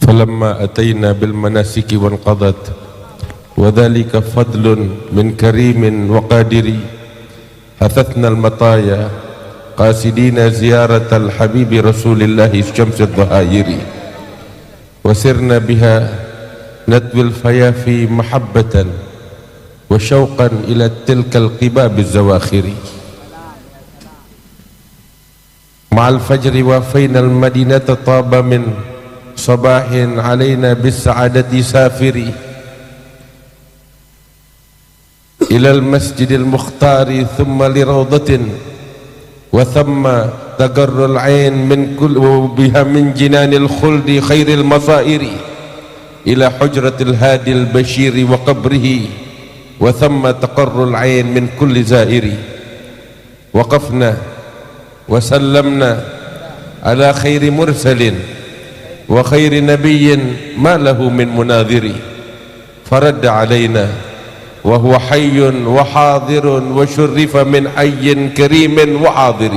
فلما أتينا بالمناسك وانقضت وذلك فضل من كريم وقادر حثثنا المطايا قاصدين زيارة الحبيب رسول الله الشمس الظهائر وسرنا بها ندوي الفيافي محبة وشوقا إلى تلك القباب الزواخر مع الفجر وافينا المدينة طاب من صباح علينا بالسعادة سافر إلى المسجد المختار ثم لروضة وثم تقر العين من كل بها من جنان الخلد خير المصائر إلى حجرة الهادي البشير وقبره وثم تقر العين من كل زائر وقفنا وسلمنا على خير مرسل وخير نبي ما له من مناذر فرد علينا وهو حي وحاضر وشرف من حي كريم وحاضر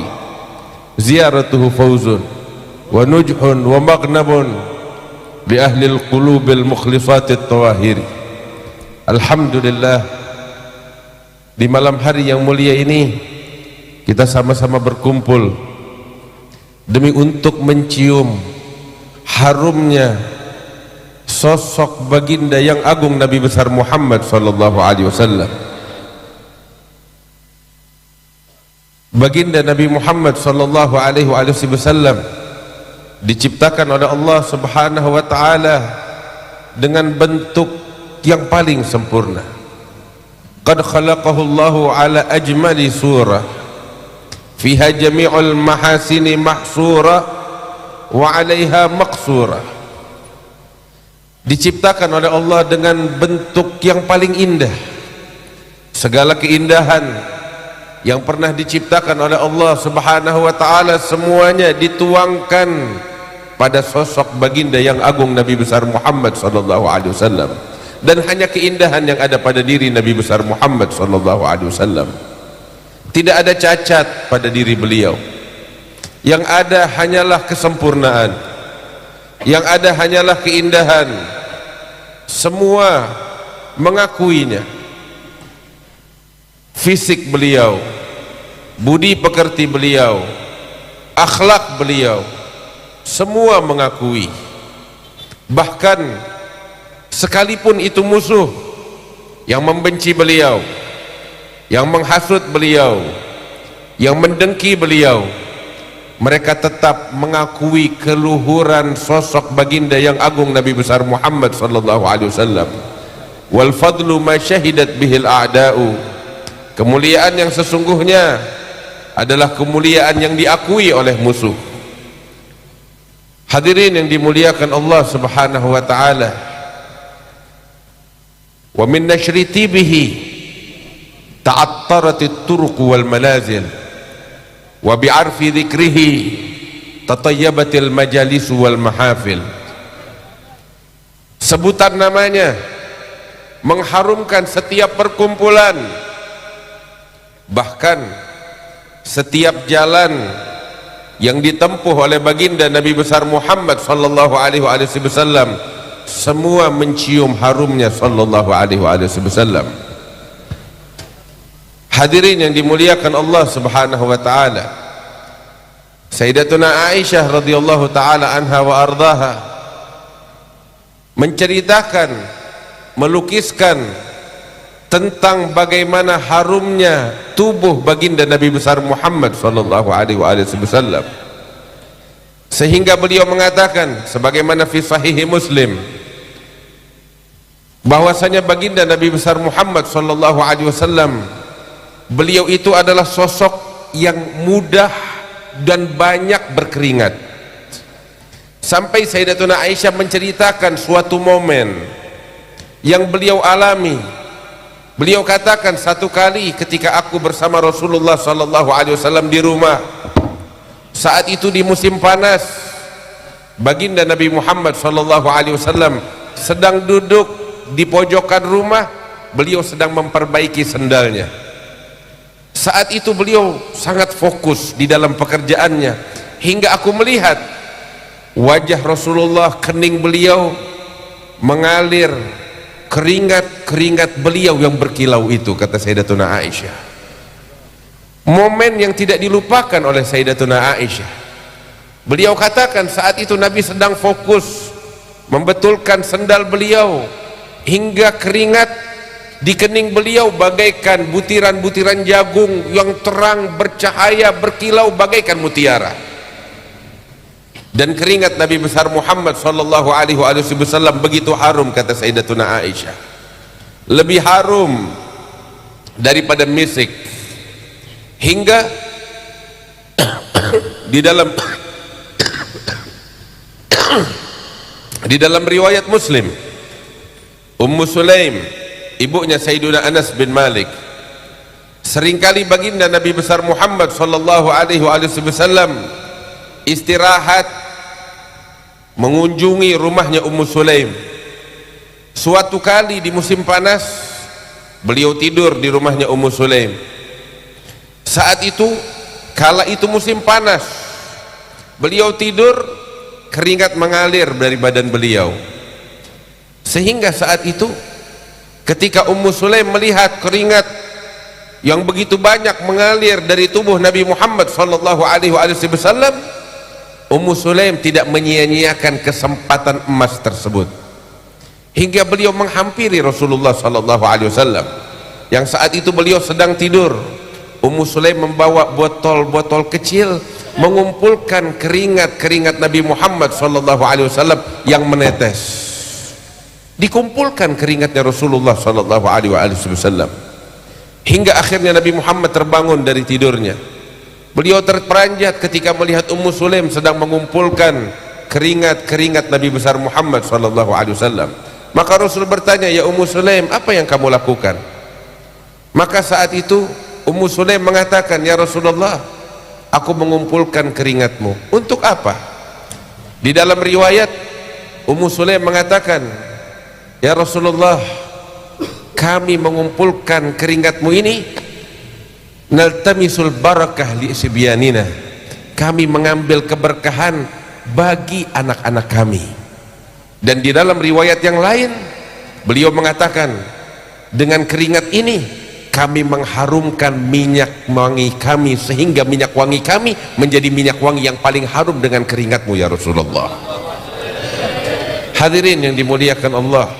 زيارته فوز ونجح ومغنم لأهل القلوب المخلصات الطواهر. Alhamdulillah, di malam hari yang mulia ini kita sama-sama berkumpul demi untuk mencium harumnya sosok baginda yang agung Nabi besar Muhammad sallallahu alaihi wasallam. Baginda Nabi Muhammad sallallahu alaihi wasallam diciptakan oleh Allah Subhanahu wa taala dengan bentuk yang paling sempurna. Qad khalaqahu Allahu ala ajmali surah fiha jami'ul mahasini mahsura wa 'alaiha maqsura. Diciptakan oleh Allah dengan bentuk yang paling indah. Segala keindahan yang pernah diciptakan oleh Allah Subhanahu wa taala semuanya dituangkan pada sosok baginda yang agung Nabi besar Muhammad sallallahu alaihi wasallam. Dan hanya keindahan yang ada pada diri Nabi besar Muhammad sallallahu alaihi wasallam. Tidak ada cacat pada diri beliau. Yang ada hanyalah kesempurnaan. Yang ada hanyalah keindahan. Semua mengakuinya. Fisik beliau, budi pekerti beliau, akhlak beliau, semua mengakui. Bahkan sekalipun itu musuh yang membenci beliau, yang menghasut beliau, yang mendengki beliau, mereka tetap mengakui keluhuran sosok baginda yang agung Nabi besar Muhammad sallallahu alaihi wasallam. Wal fadlu ma syahidat bihil a'da'u. Kemuliaan yang sesungguhnya adalah kemuliaan yang diakui oleh musuh. Hadirin yang dimuliakan Allah Subhanahu wa taala. Wa min nashri tibihi ta'attaratit turuq wal manazil wa bi'arfi dhikrihi tatayyabatil majalis wal mahafil. Sebutan namanya mengharumkan setiap perkumpulan, bahkan setiap jalan yang ditempuh oleh baginda Nabi besar Muhammad sallallahu alaihi wasallam semua mencium harumnya sallallahu alaihi wasallam. Hadirin yang dimuliakan Allah Subhanahu wa taala, Sayyidatuna Aisyah radhiyallahu taala anha wa ardhaha menceritakan, melukiskan tentang bagaimana harumnya tubuh baginda Nabi besar Muhammad sallallahu alaihi wasallam, sehingga beliau mengatakan sebagaimana fi sahih Muslim bahwasanya baginda Nabi besar Muhammad sallallahu alaihi wasallam beliau itu adalah sosok yang mudah dan banyak berkeringat. Sampai Sayyidatuna Aisyah menceritakan suatu momen yang beliau alami. Beliau katakan, satu kali ketika aku bersama Rasulullah sallallahu alaihi wasallam di rumah, saat itu di musim panas, baginda Nabi Muhammad sallallahu alaihi wasallam sedang duduk di pojokan rumah, beliau sedang memperbaiki sendalnya. Saat itu beliau sangat fokus di dalam pekerjaannya, hingga aku melihat wajah Rasulullah, kening beliau mengalir keringat beliau yang berkilau itu, kata Sayyidatuna Aisyah. Momen yang tidak dilupakan oleh Sayyidatuna Aisyah. Beliau katakan saat itu Nabi sedang fokus membetulkan sendal beliau, hingga keringat di kening beliau bagaikan butiran-butiran jagung yang terang, bercahaya, berkilau bagaikan mutiara. Dan keringat Nabi besar Muhammad sallallahu alaihi wasallam begitu harum, kata Sayyidatuna Aisyah, lebih harum daripada misik. Hingga di dalam riwayat Muslim, Ummu Sulaim, ibunya Sayyiduna Anas bin Malik, seringkali baginda Nabi besar Muhammad sallallahu alaihi wasallam istirahat mengunjungi rumahnya Ummu Sulaim. Suatu kali di musim panas beliau tidur di rumahnya Ummu Sulaim. Saat itu, kala itu musim panas, beliau tidur, keringat mengalir dari badan beliau, sehingga saat itu ketika Ummu Sulaim melihat keringat yang begitu banyak mengalir dari tubuh Nabi Muhammad sallallahu alaihi wasallam, Ummu Sulaim tidak menyia-nyiakan kesempatan emas tersebut, hingga beliau menghampiri Rasulullah sallallahu alaihi wasallam yang saat itu beliau sedang tidur. Ummu Sulaim membawa botol-botol kecil, mengumpulkan keringat Nabi Muhammad sallallahu alaihi wasallam yang menetes. Dikumpulkan keringatnya Rasulullah sallallahu alaihi wasallam hingga akhirnya Nabi Muhammad terbangun dari tidurnya. Beliau terperanjat ketika melihat Ummu Sulaim sedang mengumpulkan keringat Nabi besar Muhammad sallallahu alaihi wasallam. Maka Rasul bertanya, "Ya Ummu Sulaim, apa yang kamu lakukan?" Maka saat itu Ummu Sulaim mengatakan, "Ya Rasulullah, aku mengumpulkan keringatmu." "Untuk apa?" Di dalam riwayat Ummu Sulaim mengatakan, "Ya Rasulullah, kami mengumpulkan keringatmu ini naltamisul barakah li sibyanina, kami mengambil keberkahan bagi anak-anak kami." Dan di dalam riwayat yang lain beliau mengatakan, "Dengan keringat ini kami mengharumkan minyak wangi kami, sehingga minyak wangi kami menjadi minyak wangi yang paling harum dengan keringatmu ya Rasulullah." Hadirin yang dimuliakan Allah,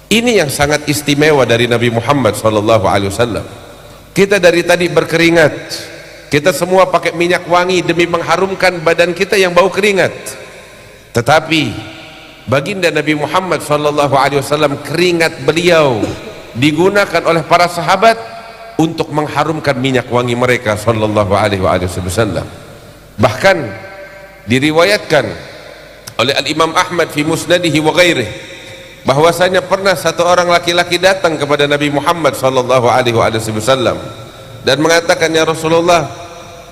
ini yang sangat istimewa dari Nabi Muhammad SAW. Kita dari tadi berkeringat, kita semua pakai minyak wangi demi mengharumkan badan kita yang bau keringat. Tetapi baginda Nabi Muhammad SAW, keringat beliau digunakan oleh para sahabat untuk mengharumkan minyak wangi mereka sallallahu alaihi wasallam. Bahkan diriwayatkan oleh Al-Imam Ahmad fi musnadihi wa ghairihi bahwasanya pernah satu orang laki-laki datang kepada Nabi Muhammad sallallahu alaihi wasallam dan mengatakan, "Ya Rasulullah,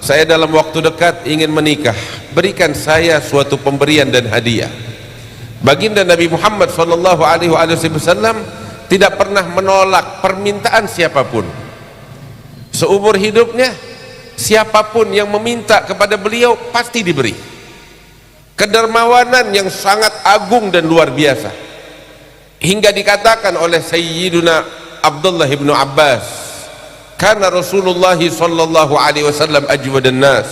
saya dalam waktu dekat ingin menikah, berikan saya suatu pemberian dan hadiah." Baginda Nabi Muhammad sallallahu alaihi wasallam tidak pernah menolak permintaan siapapun. Seumur hidupnya siapapun yang meminta kepada beliau pasti diberi. Kedermawanan yang sangat agung dan luar biasa, hingga dikatakan oleh Sayyiduna Abdullah ibn Abbas, "Kana Rasulullah sallallahu alaihi wasallam ajwadan nas,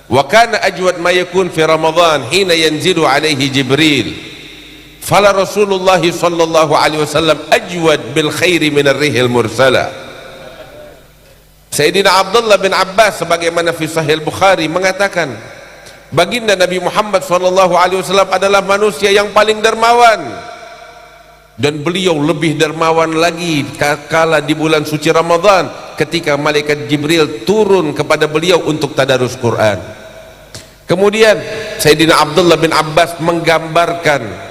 wa kana ajwad ma yakun fi Ramadan hina yanzilu alaihi Jibril. Fala Rasulullah sallallahu alaihi wasallam ajwad bil khairi min ar-rihil mursala." Sayyidina Abdullah bin Abbas sebagaimana fi Sahih Bukhari mengatakan, baginda Nabi Muhammad sallallahu alaihi wasallam adalah manusia yang paling dermawan, dan beliau lebih dermawan lagi kala di bulan suci Ramadan ketika malaikat Jibril turun kepada beliau untuk tadarus Quran. Kemudian Sayyidina Abdullah bin Abbas menggambarkan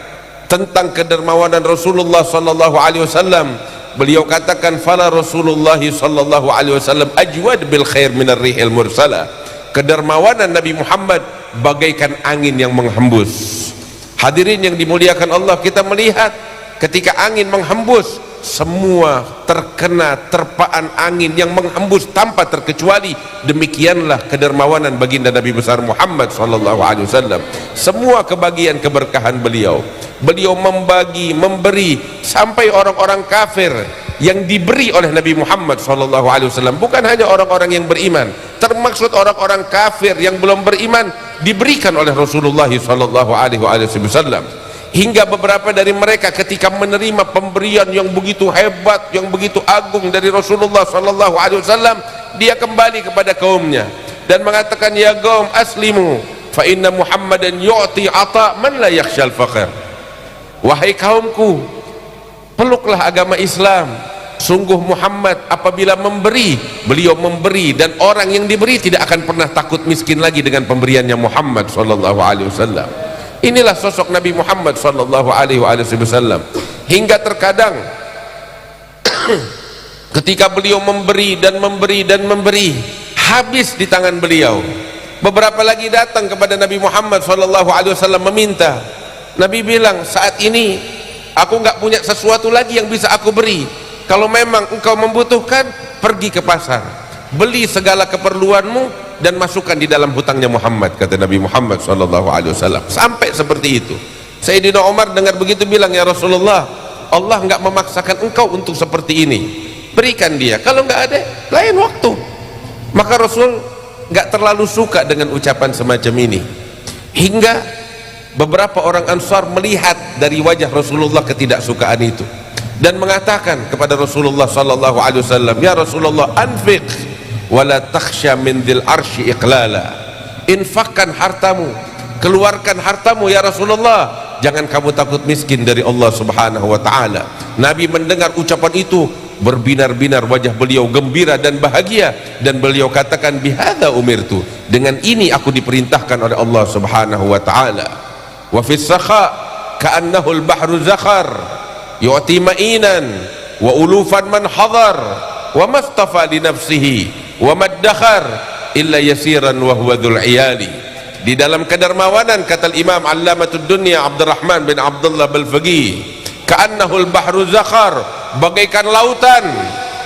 tentang kedermawanan Rasulullah sallallahu alaihi wasallam. Beliau katakan, "Fala Rasulullah sallallahu alaihi wasallam ajwad bil khair min ar-rihil mursala." Kedermawanan Nabi Muhammad bagaikan angin yang menghembus. Hadirin yang dimuliakan Allah, kita melihat ketika angin menghembus semua terkena terpaan angin yang menghembus tanpa terkecuali. Demikianlah kedermawanan baginda Nabi besar Muhammad sallallahu alaihi wasallam. Semua kebagian keberkahan beliau, beliau membagi, memberi, sampai orang-orang kafir yang diberi oleh Nabi Muhammad sallallahu alaihi wasallam, bukan hanya orang-orang yang beriman, termaksud orang-orang kafir yang belum beriman, diberikan oleh Rasulullah sallallahu alaihi wasallam. Hingga beberapa dari mereka ketika menerima pemberian yang begitu hebat, yang begitu agung dari Rasulullah sallallahu alaihi wasallam, dia kembali kepada kaumnya dan mengatakan, ya qaum aslimu fa inna Muhammadan yu'ti ata man la yakhshal faqir. Wahai kaumku, peluklah agama Islam. Sungguh Muhammad apabila memberi, beliau memberi, dan orang yang diberi tidak akan pernah takut miskin lagi dengan pemberiannya Muhammad sallallahu alaihi wasallam. Inilah sosok Nabi Muhammad sallallahu alaihi wasallam. Hingga terkadang ketika beliau memberi dan memberi dan memberi, habis di tangan beliau. Beberapa lagi datang kepada Nabi Muhammad sallallahu alaihi wasallam meminta. Nabi bilang, saat ini aku nggak punya sesuatu lagi yang bisa aku beri. Kalau memang engkau membutuhkan, pergi ke pasar, beli segala keperluanmu dan masukkan di dalam hutangnya Muhammad, kata Nabi Muhammad sallallahu alaihi wasallam. Sampai seperti itu. Sayyidina Umar dengar begitu bilang, ya Rasulullah, Allah enggak memaksakan engkau untuk seperti ini, berikan dia, kalau enggak ada lain waktu. Maka Rasul enggak terlalu suka dengan ucapan semacam ini, hingga beberapa orang Ansar melihat dari wajah Rasulullah ketidaksukaan itu dan mengatakan kepada Rasulullah sallallahu alaihi wasallam, ya Rasulullah, anfiq wala takhsha min dzil arsy iqlala. Infakkan hartamu, keluarkan hartamu ya Rasulullah, jangan kamu takut miskin dari Allah subhanahu wa ta'ala. Nabi mendengar ucapan itu, berbinar-binar wajah beliau gembira dan bahagia, dan beliau katakan, bihadza umirtu, dengan ini aku diperintahkan oleh Allah subhanahu wa ta'ala. Wa fis sakha ka'annahu al-bahru zakhar yu'ti ma'inan wa ulufan man hadar wa mastafa li nafsihi wa maddakhar illa yasiran wa huwa dzul iyali. Di dalam kedermawanan, kata Imam Allamatud Dunya Abdurrahman bin Abdullah Balfaqih, ka'annahul bahru zakhar, bagaikan lautan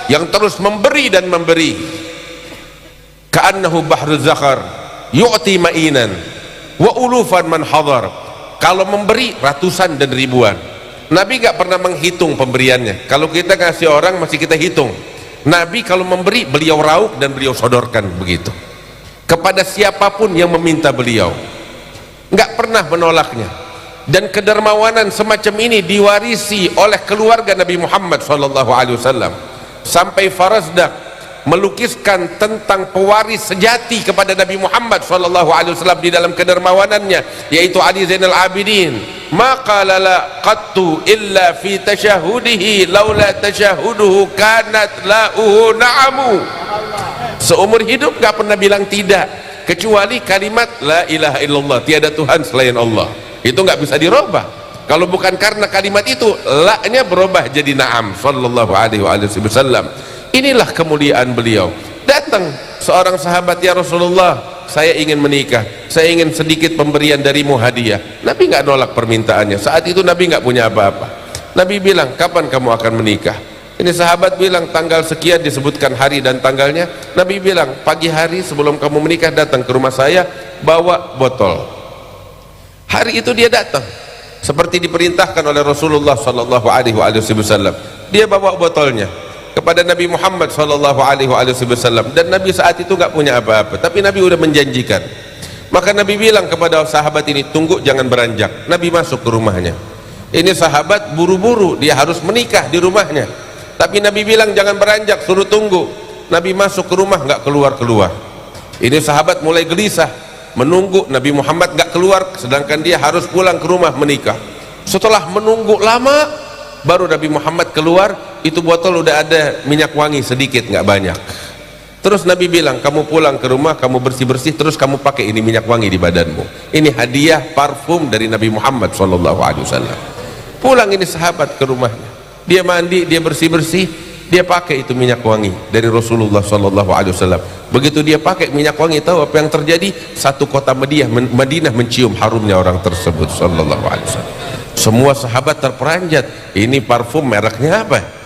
yang terus memberi dan memberi. Ka'annahu bahru zakhar yu'ti ma'inan wa ulufan man hadar. Kalau memberi ratusan dan ribuan. Nabi gak pernah menghitung pemberiannya. Kalau kita ngasih orang masih kita hitung. Nabi kalau memberi, beliau rauk dan beliau sodorkan begitu kepada siapapun yang meminta beliau, nggak pernah menolaknya. Dan kedermawanan semacam ini diwarisi oleh keluarga Nabi Muhammad SAW, sampai Farazdak melukiskan tentang pewaris sejati kepada Nabi Muhammad SAW di dalam kedermawanannya, yaitu Ali Zainal Abidin. Ma qala la qattu illa fi tasyahudihi laula tasyahuduhu kanat la'uhu na'amu. Seumur hidup gak pernah bilang tidak, kecuali kalimat la ilaha illallah, tiada Tuhan selain Allah. Itu gak bisa dirubah. Kalau bukan karena kalimat itu, la-nya berubah jadi na'am sallallahu alaihi wasallam. Inilah kemuliaan beliau. Datang seorang sahabat, ya Rasulullah, saya ingin menikah, saya ingin sedikit pemberian darimu hadiah. Nabi nggak nolak permintaannya. Saat itu Nabi nggak punya apa-apa. Nabi bilang, kapan kamu akan menikah? Ini sahabat bilang, tanggal sekian, disebutkan hari dan tanggalnya. Nabi bilang, pagi hari sebelum kamu menikah datang ke rumah saya, bawa botol. Hari itu dia datang seperti diperintahkan oleh Rasulullah sallallahu alaihi wasallam. Dia bawa botolnya kepada Nabi Muhammad sallallahu alaihi wasallam, dan Nabi saat itu nggak punya apa-apa, tapi Nabi udah menjanjikan. Maka Nabi bilang kepada sahabat ini, tunggu, jangan beranjak. Nabi masuk ke rumahnya. Ini sahabat buru-buru, dia harus menikah di rumahnya, tapi Nabi bilang jangan beranjak, suruh tunggu. Nabi masuk ke rumah, nggak keluar-keluar. Ini sahabat mulai gelisah, menunggu Nabi Muhammad nggak keluar, sedangkan dia harus pulang ke rumah menikah. Setelah menunggu lama, baru Nabi Muhammad keluar. Itu botol udah ada minyak wangi sedikit, nggak banyak. Terus Nabi bilang, kamu pulang ke rumah, kamu bersih-bersih, terus kamu pakai ini minyak wangi di badanmu. Ini hadiah parfum dari Nabi Muhammad SAW. Pulang ini sahabat ke rumahnya, dia mandi, dia bersih-bersih, dia pakai itu minyak wangi dari Rasulullah SAW. Begitu dia pakai minyak wangi, tahu apa yang terjadi? Satu kota Madinah mencium harumnya orang tersebut SAW. Semua sahabat terperanjat, ini parfum mereknya apa?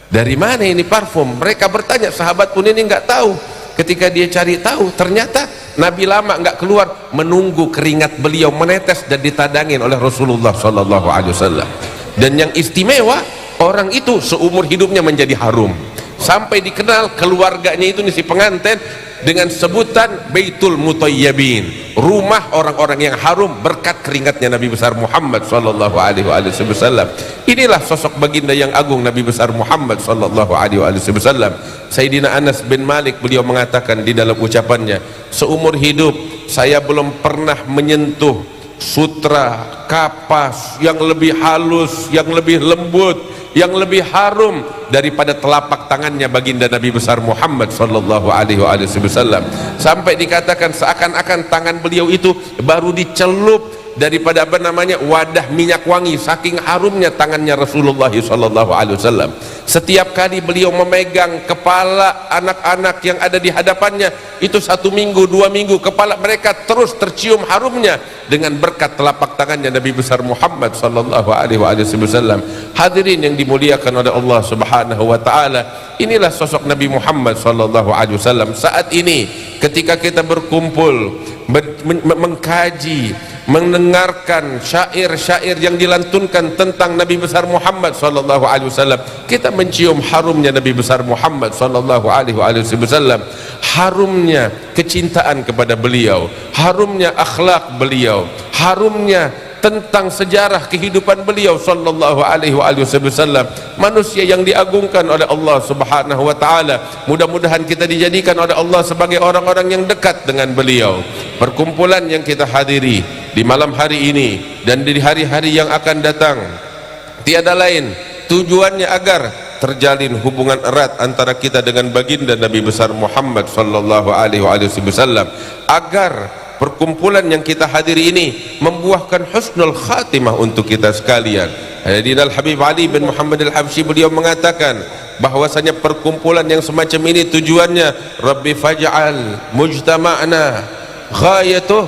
Dari mana ini parfum? Mereka bertanya, sahabat pun ini nggak tahu. Ketika dia cari tahu, ternyata Nabi lama nggak keluar, menunggu keringat beliau menetes dan ditadangin oleh Rasulullah Sallallahu Alaihi Wasallam. Dan yang istimewa, orang itu seumur hidupnya menjadi harum, sampai dikenal keluarganya itu nih, si pengantin, dengan sebutan Baitul Mutayyibin, rumah orang-orang yang harum berkat keringatnya Nabi besar Muhammad sallallahu alaihi wasallam. Inilah sosok baginda yang agung Nabi besar Muhammad sallallahu alaihi wasallam. Sayyidina Anas bin Malik, beliau mengatakan di dalam ucapannya, seumur hidup saya belum pernah menyentuh sutra kapas yang lebih halus, yang lebih lembut, yang lebih harum daripada telapak tangannya baginda Nabi besar Muhammad sallallahu alaihi wasallam. Sampai dikatakan seakan-akan tangan beliau itu baru dicelup daripada wadah minyak wangi, saking harumnya tangannya Rasulullah sallallahu alaihi wasallam. Setiap kali beliau memegang kepala anak-anak yang ada di hadapannya, itu 1 minggu 2 minggu kepala mereka terus tercium harumnya dengan berkat telapak tangannya Nabi besar Muhammad sallallahu alaihi wasallam. Hadirin yang dimuliakan oleh Allah Subhanahu wa taala, inilah sosok Nabi Muhammad sallallahu alaihi wasallam. Saat ini ketika kita berkumpul mengkaji, mendengarkan syair-syair yang dilantunkan tentang Nabi besar Muhammad sallallahu alaihi wasallam, kita mencium harumnya Nabi besar Muhammad sallallahu alaihi wasallam, harumnya kecintaan kepada beliau, harumnya akhlak beliau, harumnya tentang sejarah kehidupan beliau sallallahu alaihi wasallam, manusia yang diagungkan oleh Allah Subhanahu wa taala. Mudah-mudahan kita dijadikan oleh Allah sebagai orang-orang yang dekat dengan beliau. Perkumpulan yang kita hadiri di malam hari ini dan di hari-hari yang akan datang tiada lain tujuannya agar terjalin hubungan erat antara kita dengan baginda Nabi besar Muhammad sallallahu alaihi wasallam, agar perkumpulan yang kita hadiri ini membuahkan husnul khatimah untuk kita sekalian. Hadinal Habib Ali bin Muhammad al-Habsyi, beliau mengatakan bahwasanya perkumpulan yang semacam ini tujuannya Rabbi faj'al mujtama'na ghayatuh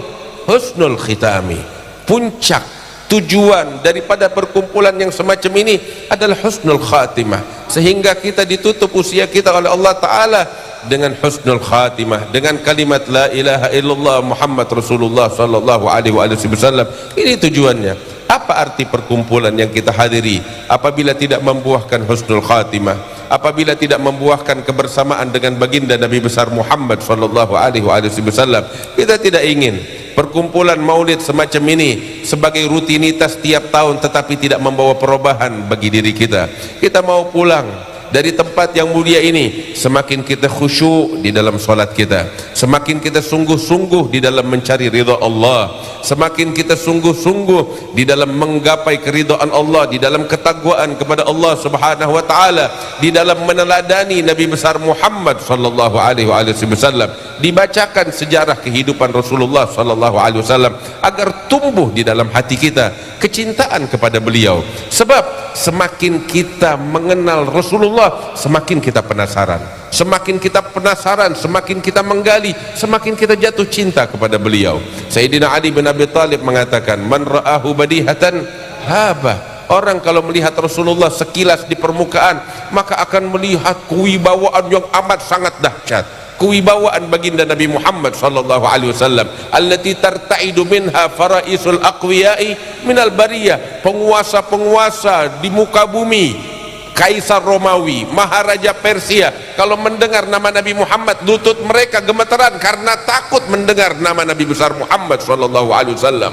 husnul khitami. Puncak tujuan daripada perkumpulan yang semacam ini adalah husnul khatimah, sehingga kita ditutup usia kita oleh Allah Ta'ala dengan husnul khatimah, dengan kalimat la ilaha illallah Muhammad Rasulullah sallallahu alaihi wasallam. Ini tujuannya. Apa arti perkumpulan yang kita hadiri apabila tidak membuahkan husnul khatimah, apabila tidak membuahkan kebersamaan dengan baginda Nabi besar Muhammad sallallahu alaihi wasallam? Kita tidak ingin perkumpulan maulid semacam ini sebagai rutinitas tiap tahun tetapi tidak membawa perubahan bagi diri kita. Kita mau pulang dari tempat yang mulia ini semakin kita khusyuk di dalam salat kita, semakin kita sungguh-sungguh di dalam mencari ridha Allah, semakin kita sungguh-sungguh di dalam menggapai keridhaan Allah, di dalam ketakwaan kepada Allah Subhanahu wa taala, di dalam meneladani Nabi besar Muhammad sallallahu alaihi wasallam, dibacakan sejarah kehidupan Rasulullah sallallahu alaihi wasallam agar tumbuh di dalam hati kita kecintaan kepada beliau. Sebab semakin kita mengenal Rasulullah, semakin kita penasaran, semakin kita penasaran, semakin kita menggali, semakin kita jatuh cinta kepada beliau. Sayyidina Ali bin Abi Thalib mengatakan, man ra'ahu badihatan haba. Orang kalau melihat Rasulullah sekilas di permukaan, maka akan melihat kewibawaan yang amat sangat dahsyat, kewibawaan baginda Nabi Muhammad sallallahu alaihi wasallam, allati tarta'idu minha faraisul aqwiyai minal bariyah. Penguasa-penguasa di muka bumi, Kaisar Romawi, Maharaja Persia, kalau mendengar nama Nabi Muhammad, lutut mereka gemeteran karena takut mendengar nama Nabi besar Muhammad sallallahu alaihi wasallam.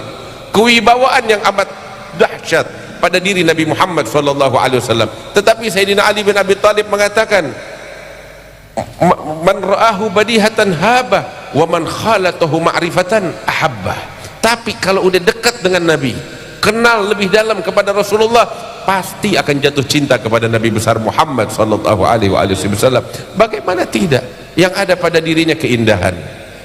Kewibawaan yang amat dahsyat pada diri Nabi Muhammad sallallahu alaihi wasallam. Tetapi Sayyidina Ali bin Abi Thalib mengatakan, man ra'ahu badihatan haba wa man khalatahu ma'rifatan ahabba. Tapi kalau udah dekat dengan Nabi, kenal lebih dalam kepada Rasulullah, pasti akan jatuh cinta kepada Nabi besar Muhammad sallallahu alaihi wasallam. Bagaimana tidak? Yang ada pada dirinya keindahan,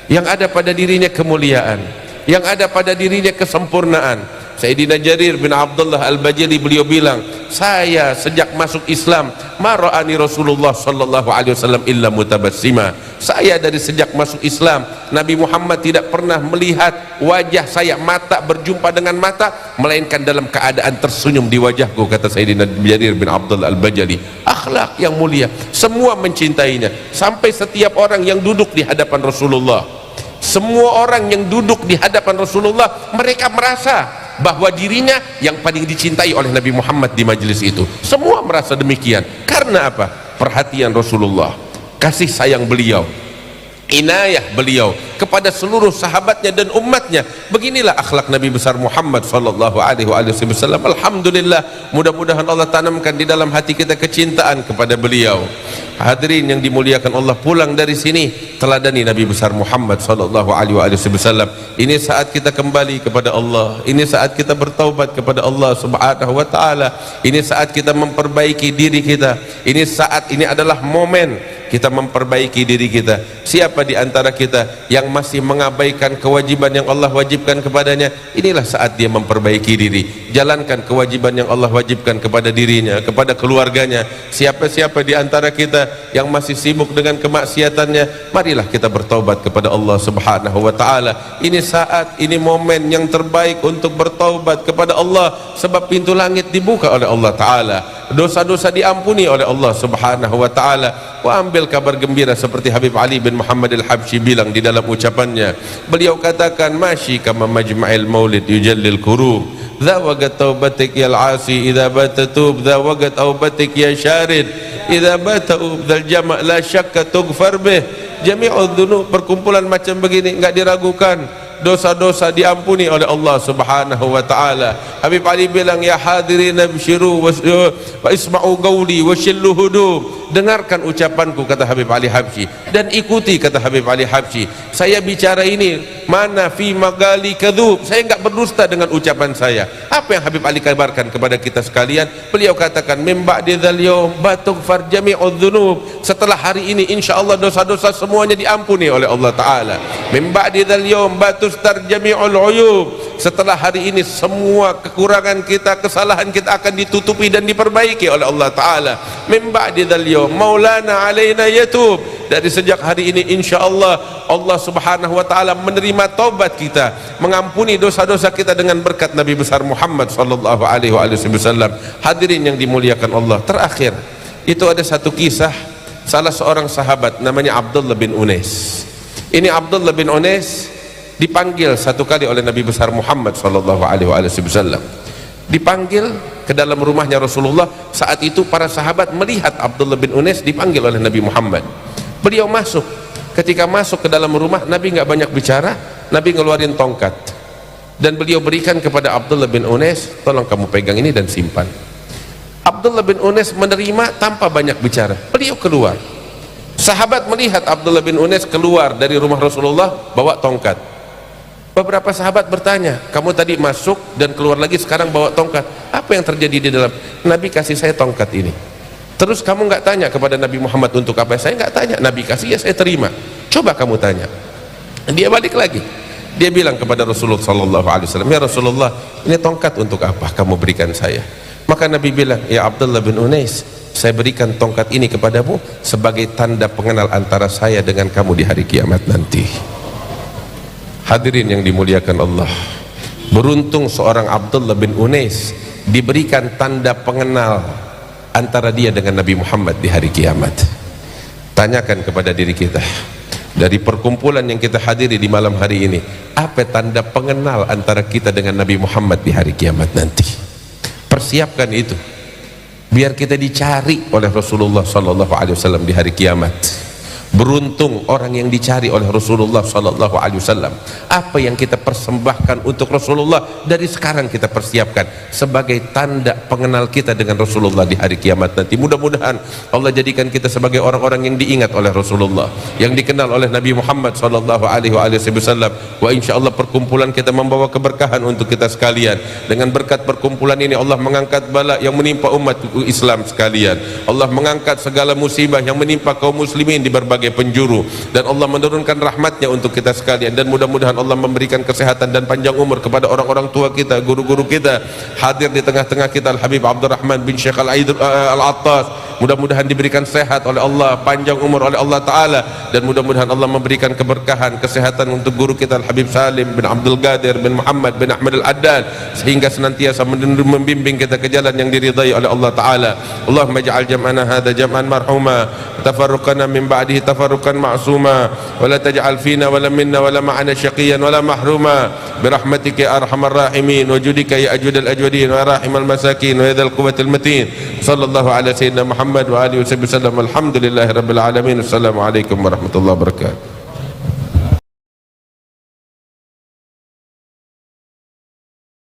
yang ada pada dirinya kemuliaan, yang ada pada dirinya kesempurnaan. Sayyidina Jarir bin Abdullah Al-Bajali beliau bilang, saya sejak masuk Islam ma ra'ani Rasulullah sallallahu alaihi wasallam illa mutabassima. Saya dari sejak masuk Islam Nabi Muhammad tidak pernah melihat wajah saya, mata berjumpa dengan mata, melainkan dalam keadaan tersenyum di wajahku, kata Sayyidina Jarir bin Abdullah Al-Bajali. Akhlak yang mulia, semua mencintainya, sampai setiap orang yang duduk di hadapan Rasulullah, semua orang yang duduk di hadapan Rasulullah, mereka merasa bahwa dirinya yang paling dicintai oleh Nabi Muhammad di majelis itu. Semua merasa demikian. Karena apa? Perhatian Rasulullah, kasih sayang beliau, inayah beliau kepada seluruh sahabatnya dan umatnya. Beginilah akhlak Nabi besar Muhammad sallallahu alaihi wasallam. Alhamdulillah, mudah-mudahan Allah tanamkan di dalam hati kita kecintaan kepada beliau. Hadirin yang dimuliakan Allah, pulang dari sini teladani Nabi besar Muhammad sallallahu alaihi wasallam. Ini saat kita kembali kepada Allah, ini saat kita bertaubat kepada Allah subhanahu wa ta'ala, ini saat kita memperbaiki diri kita, ini adalah momen kita memperbaiki diri kita. Siapa di antara kita yang masih mengabaikan kewajiban yang Allah wajibkan kepadanya, inilah saat dia memperbaiki diri. Jalankan kewajiban yang Allah wajibkan kepada dirinya, kepada keluarganya. Siapa-siapa di antara kita yang masih sibuk dengan kemaksiatannya, marilah kita bertaubat kepada Allah subhanahu wa ta'ala. Ini saat, ini momen yang terbaik untuk bertaubat kepada Allah, sebab pintu langit dibuka oleh Allah ta'ala, dosa-dosa diampuni oleh Allah subhanahu wa ta'ala. Ambil kabar gembira seperti Habib Ali bin Muhammad Al-Habsyi bilang di dalam ucapannya, beliau katakan, masyi kama majma'il maulid yujallil kurub, dha wagat taubatik ya al-asi idha batatub, dha wagat taubatik ya syarid idha bata'ub, dhal jama' la syakka tughfar bih. Jami'ud dhunub, perkumpulan macam begini enggak diragukan, dosa-dosa diampuni oleh Allah subhanahu wa ta'ala. Habib Ali bilang, ya hadirin abshiru wa isma'u qawli wa shillu hudub. Dengarkan ucapanku, kata Habib Ali Habsyi, dan ikuti, kata Habib Ali Habsyi. Saya bicara ini mana fi magali kadzub, saya enggak berdusta dengan ucapan saya. Apa yang Habib Ali kabarkan kepada kita sekalian? Beliau katakan, mim ba'di dzal yaum batughfar jami'udz dzunub. Setelah hari ini insyaallah dosa-dosa semuanya diampuni oleh Allah taala. Mim ba'di dzal yaum batustar jami'ul uyub. Setelah hari ini semua kekurangan kita, kesalahan kita akan ditutupi dan diperbaiki oleh Allah taala. Mim ba'di dzal yaum maulana alaina yatub. Dari sejak hari ini insyaallah Allah subhanahu wa ta'ala menerima taubat kita, mengampuni dosa-dosa kita dengan berkat Nabi besar Muhammad sallallahu alaihi wasallam. Hadirin yang dimuliakan Allah, terakhir itu ada satu kisah salah seorang sahabat namanya Abdullah bin Unais. Ini Abdullah bin Unais dipanggil satu kali oleh Nabi besar Muhammad sallallahu alaihi wasallam. Dipanggil ke dalam rumahnya Rasulullah. Saat itu para sahabat melihat Abdullah bin Unais dipanggil oleh Nabi Muhammad. Beliau masuk. Ketika masuk ke dalam rumah, Nabi nggak banyak bicara. Nabi ngeluarin tongkat dan beliau berikan kepada Abdullah bin Unais, tolong kamu pegang ini dan simpan. Abdullah bin Unais menerima tanpa banyak bicara. Beliau keluar. Sahabat melihat Abdullah bin Unais keluar dari rumah Rasulullah bawa tongkat. Beberapa sahabat bertanya, kamu tadi masuk dan keluar lagi, sekarang bawa tongkat, apa yang terjadi di dalam? Nabi kasih saya tongkat ini. Terus kamu nggak tanya kepada Nabi Muhammad untuk apa? Saya nggak tanya. Nabi kasih, ya saya terima. Coba kamu tanya. Dia balik lagi. Dia bilang kepada Rasulullah sallallahu alaihi wasallam, ya Rasulullah, ini tongkat untuk apa kamu berikan saya? Maka Nabi bilang, ya Abdullah bin Unais, saya berikan tongkat ini kepadamu sebagai tanda pengenal antara saya dengan kamu di hari kiamat nanti. Hadirin yang dimuliakan Allah, beruntung seorang Abdullah bin Unais diberikan tanda pengenal antara dia dengan Nabi Muhammad di hari kiamat. Tanyakan kepada diri kita, dari perkumpulan yang kita hadiri di malam hari ini, apa tanda pengenal antara kita dengan Nabi Muhammad di hari kiamat nanti? Persiapkan itu biar kita dicari oleh Rasulullah sallallahu alaihi wasallam di hari kiamat. Beruntung orang yang dicari oleh Rasulullah sallallahu alaihi wasallam. Apa yang kita persembahkan untuk Rasulullah dari sekarang kita persiapkan sebagai tanda pengenal kita dengan Rasulullah di hari kiamat nanti. Mudah-mudahan Allah jadikan kita sebagai orang-orang yang diingat oleh Rasulullah, yang dikenal oleh Nabi Muhammad sallallahu alaihi wasallam. Wa insyaallah perkumpulan kita membawa keberkahan untuk kita sekalian. Dengan berkat perkumpulan ini Allah mengangkat bala yang menimpa umat Islam sekalian. Allah mengangkat segala musibah yang menimpa kaum muslimin di berbagai sebagai penjuru, dan Allah menurunkan rahmatnya untuk kita sekalian, dan mudah-mudahan Allah memberikan kesehatan dan panjang umur kepada orang-orang tua kita, guru-guru kita. Hadir di tengah-tengah kita Al-Habib Abdurrahman bin Syekh Al-Attas, mudah-mudahan diberikan sehat oleh Allah, panjang umur oleh Allah Ta'ala, dan mudah-mudahan Allah memberikan keberkahan, kesehatan untuk guru kita Al-Habib Salim bin Abdul Qadir bin Muhammad bin Ahmad Al-Addal, sehingga senantiasa membimbing kita ke jalan yang diridai oleh Allah Ta'ala. Allahumma ja'al jam'ana hadha jam'an marhuma, tafarruqana min ba'dihi tafarruqan ma'suma, wa la taj'al fina wa la minna wa la ma'ana syaqiyan wa la mahruma, birahmatika ya arhamar rahimin, wa judika ya ajwadal ajwadin, wa rahimal masakin, wa yadhal quwwatil matin. Sallallahu ala sayyidina Muhammad wa alihi wa sallam. Alhamdulillahi rabbil alamin. Assalamualaikum warahmatullahi wabarakatuh.